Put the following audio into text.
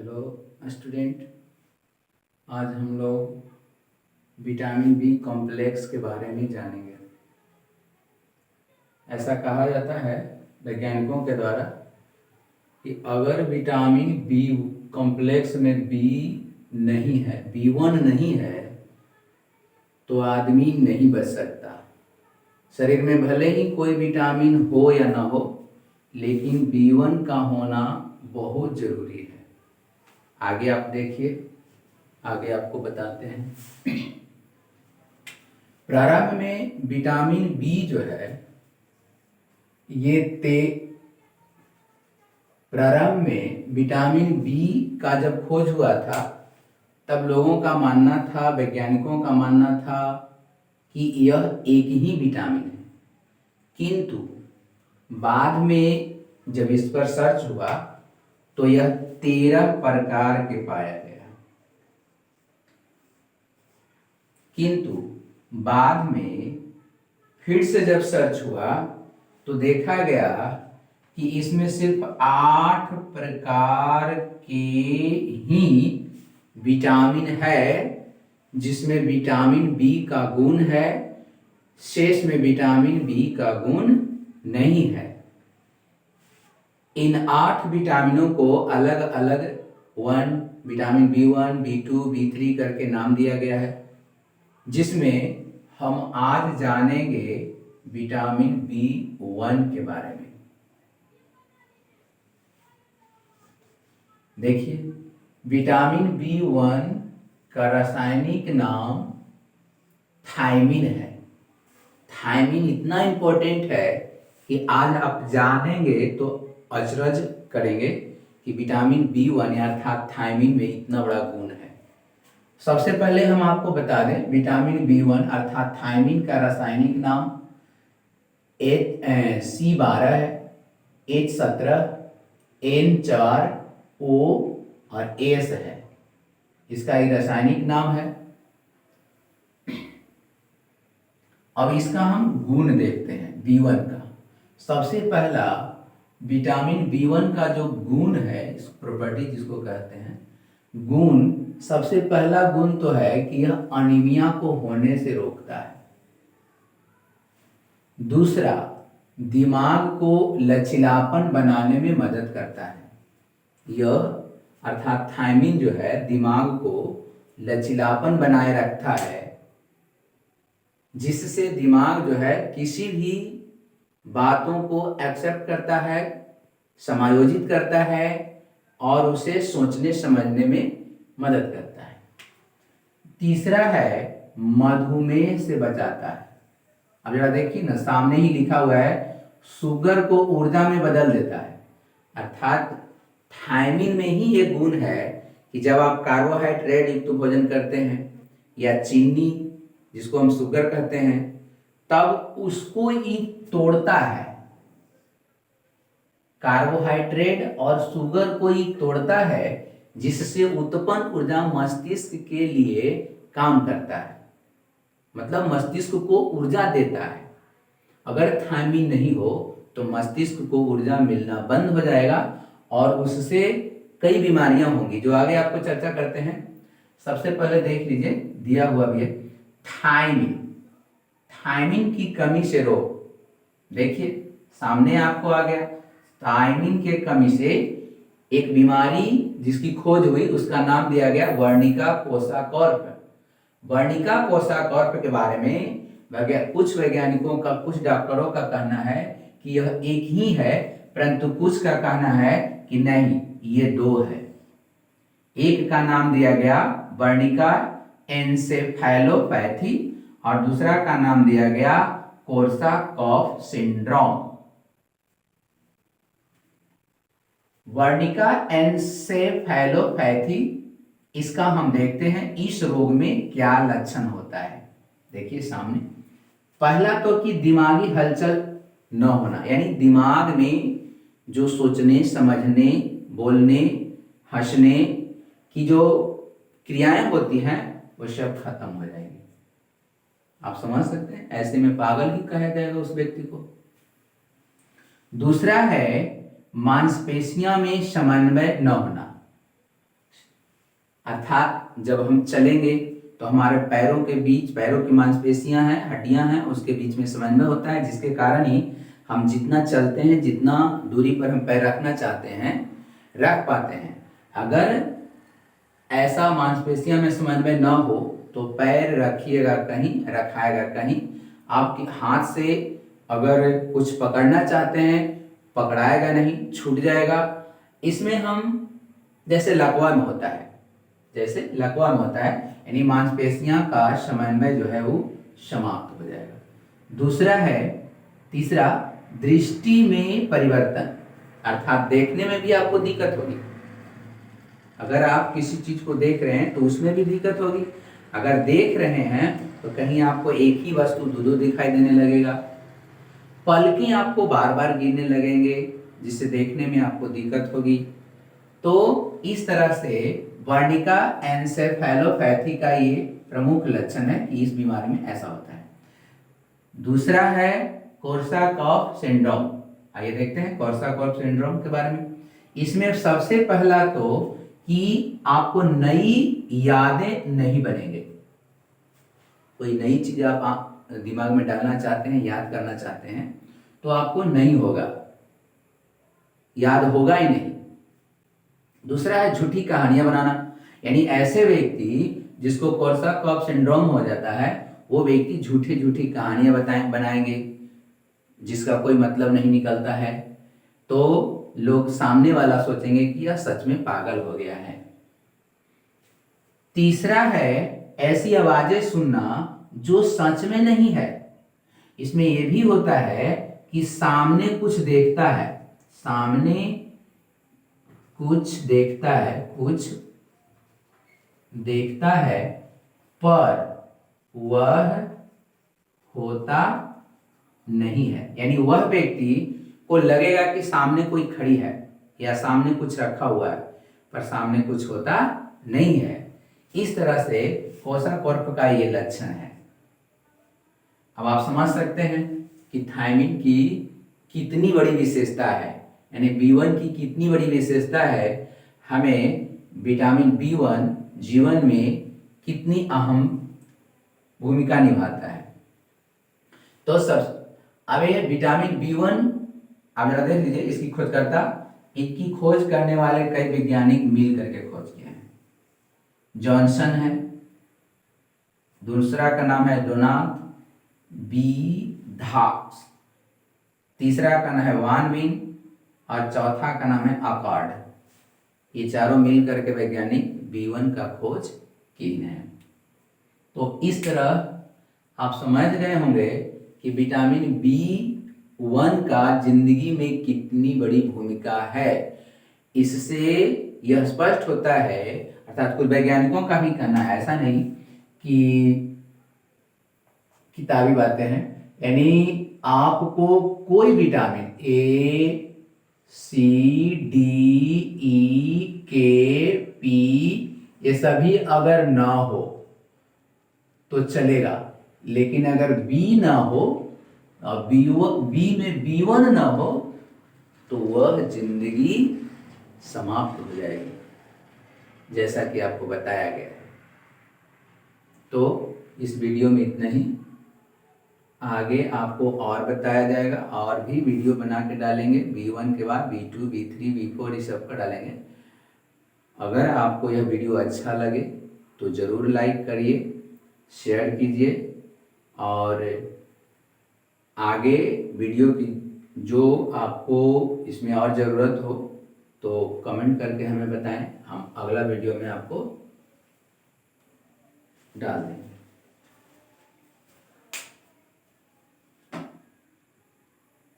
Hello student. आज हम लोग विटामिन बी कॉम्प्लेक्स के बारे में जानेंगे। ऐसा कहा जाता है वैज्ञानिकों के द्वारा कि अगर विटामिन बी कॉम्प्लेक्स में बी नहीं है, B1 नहीं है, तो आदमी नहीं बच सकता। शरीर में भले ही कोई विटामिन हो या ना हो, लेकिन B1 का होना बहुत ज़रूरी है। आगे आप देखिए, आगे आपको बताते हैं। प्रारंभ में विटामिन बी जो है प्रारंभ में विटामिन बी का जब खोज हुआ था, तब लोगों का मानना था, वैज्ञानिकों का मानना था कि यह एक ही विटामिन है। किंतु बाद में जब इस पर सर्च हुआ तो यह 13 प्रकार के पाया गया। किंतु बाद में फिर से जब सर्च हुआ तो देखा गया कि इसमें सिर्फ 8 प्रकार के ही विटामिन है, जिसमें विटामिन बी का गुण है, शेष में विटामिन बी का गुण नहीं है। इन 8 विटामिनों को अलग अलग विटामिन B1, B2, B3 करके नाम दिया गया है, जिसमें हम आज जानेंगे विटामिन B1 के बारे में। देखिए, विटामिन B1 का रासायनिक नाम थायमिन है। थायमिन इतना इंपॉर्टेंट है कि आज आप जानेंगे तो अचरज करेंगे कि विटामिन B1 अर्थात थायमिन में इतना बड़ा गुण है। सबसे पहले हम आपको बता दें, विटामिन B1 अर्थात थायमिन का रासायनिक नाम C12 है, H17, N4O और S है। इसका ये रासायनिक नाम है। अब इसका हम गुण देखते हैं B1 का। सबसे पहला विटामिन B1 का जो गुण है, इस प्रॉपर्टी जिसको कहते हैं गुण, सबसे पहला गुण तो है कि यह अनीमिया को होने से रोकता है। दूसरा, दिमाग को लचीलापन बनाने में मदद करता है। यह अर्थात थायमिन जो है दिमाग को लचीलापन बनाए रखता है, जिससे दिमाग जो है किसी भी बातों को एक्सेप्ट करता है, समायोजित करता है और उसे सोचने समझने में मदद करता है। तीसरा है मधुमेह से बचाता है। अब जरा देखिए ना, सामने ही लिखा हुआ है शुगर को ऊर्जा में बदल देता है। अर्थात थायमिन में ही ये गुण है कि जब आप कार्बोहाइड्रेट युक्त भोजन करते हैं या चीनी जिसको हम शुगर कहते हैं, तब उसको ही तोड़ता है। कार्बोहाइड्रेट और शुगर को ही तोड़ता है, जिससे उत्पन्न ऊर्जा मस्तिष्क के लिए काम करता है, मतलब मस्तिष्क को ऊर्जा देता है। अगर थायमिन नहीं हो तो मस्तिष्क को ऊर्जा मिलना बंद हो जाएगा और उससे कई बीमारियां होंगी, जो आगे आपको चर्चा करते हैं। सबसे पहले देख लीजिए, दिया हुआ भी है थायमिन। थायमिन की कमी से रोग। देखिए सामने आपको आ गया, थायमिन के कमी से एक बीमारी जिसकी खोज हुई, उसका नाम दिया गया वर्निका कोसाकॉर्प। वर्निका कोसाकॉर्प के बारे में कुछ वैज्ञानिकों का, कुछ डॉक्टरों का कहना है कि यह एक ही है, परंतु कुछ का कहना है कि नहीं, ये 2 है। एक का नाम दिया गया वर्निका एन्सेफेलोपैथी और दूसरा का नाम दिया गया कोर्साकॉफ सिंड्रोम। वर्निका एन्सेफेलोपैथी, इसका हम देखते हैं इस रोग में क्या लक्षण होता है। देखिए सामने, पहला तो कि दिमागी हलचल न होना, यानी दिमाग में जो सोचने, समझने, बोलने, हंसने की जो क्रियाएं होती हैं वो सब खत्म हो जाएगी। आप समझ सकते हैं, ऐसे में पागल ही कहा जाएगा उस व्यक्ति को। दूसरा है मांसपेशियों में समन्वय न होना। अर्थात जब हम चलेंगे तो हमारे पैरों के बीच, पैरों की मांसपेशियां हैं, हड्डियां हैं, उसके बीच में समन्वय होता है, जिसके कारण ही हम जितना चलते हैं, जितना दूरी पर हम पैर रखना चाहते हैं रख पाते हैं। अगर ऐसा मांसपेशियां में समन्वय न हो तो पैर रखिएगा कहीं, रखाएगा कहीं, आपके हाथ से अगर कुछ पकड़ना चाहते हैं पकड़ाएगा नहीं, छूट जाएगा। इसमें हम जैसे लकवा में होता है, जैसे लकवा में होता है, यानी मांसपेशियां का समन्वय जो है वो समाप्त हो जाएगा। दूसरा है, तीसरा, दृष्टि में परिवर्तन, अर्थात देखने में भी आपको दिक्कत होगी। अगर आप किसी चीज को देख रहे हैं तो उसमें भी दिक्कत होगी। अगर देख रहे हैं तो कहीं आपको एक ही वस्तु दो दिखाई देने लगेगा। पलकें आपको बार बार गिरने लगेंगे, जिससे देखने में आपको दिक्कत होगी। तो इस तरह से वर्निका एन्सेफेलोपैथी का ये प्रमुख लक्षण है कि इस बीमारी में ऐसा होता है। दूसरा है कोर्साकॉफ सिंड्रोम। आइए देखते हैं कोर्साकॉफ सिंड्रोम के बारे में। इसमें सबसे पहला तो कि आपको नई यादें नहीं बनेंगे। कोई नई चीज आप दिमाग में डालना चाहते हैं, याद करना चाहते हैं, तो आपको नहीं होगा, याद होगा ही नहीं। दूसरा है झूठी कहानियां बनाना, यानी ऐसे व्यक्ति जिसको कोर्साकॉफ सिंड्रोम हो जाता है वो व्यक्ति झूठी झूठी कहानियां बनाएंगे जिसका कोई मतलब नहीं निकलता है, तो लोग सामने वाला सोचेंगे कि यह सच में पागल हो गया है। तीसरा है ऐसी आवाजें सुनना जो सच में नहीं है। इसमें यह भी होता है कि सामने कुछ देखता है, सामने कुछ देखता है, कुछ देखता है, पर वह होता नहीं है। यानी वह व्यक्ति को लगेगा कि सामने कोई खड़ी है या सामने कुछ रखा हुआ है, पर सामने कुछ होता नहीं है। इस तरह से कोर्साकॉफ का ये लक्षण है। अब आप समझ सकते हैं कि थायमिन की कितनी बड़ी विशेषता है, यानी B1 की कितनी बड़ी विशेषता है, हमें विटामिन B1 जीवन में कितनी अहम भूमिका निभाता है। तो सब अब ये विटामिन B1 आप जरा देख लीजिए, इसकी खोजकर्ता, इसकी खोज करने वाले कई वैज्ञानिक मिल करके खोज किए हैं। जॉनसन है, दूसरा का नाम है डोनाल्ड बी धाक्स, तीसरा का नाम है वान विन और चौथा का नाम है अकॉर्ड। ये चारों मिल करके वैज्ञानिक B1 का खोज किए हैं। तो इस तरह आप समझ गए होंगे कि विटामिन B1 का जिंदगी में कितनी बड़ी भूमिका है। इससे यह स्पष्ट होता है, अर्थात कुछ वैज्ञानिकों का भी कहना है, ऐसा नहीं कि किताबी बातें हैं, यानी आपको कोई vitamin A, C, D, E, K, P ये सभी अगर ना हो तो चलेगा, लेकिन अगर B ना हो और B में B1 ना हो तो वह जिंदगी समाप्त हो जाएगी, जैसा कि आपको बताया गया है। तो इस वीडियो में इतना ही, आगे आपको और बताया जाएगा, और भी वीडियो बना के डालेंगे। B1 के बाद B2, B3, B4 इस सब का डालेंगे। अगर आपको यह वीडियो अच्छा लगे तो ज़रूर लाइक करिए, शेयर कीजिए, और आगे वीडियो की जो आपको इसमें और ज़रूरत हो तो कमेंट करके हमें बताएं, हम अगला वीडियो में आपको डाल देंगे।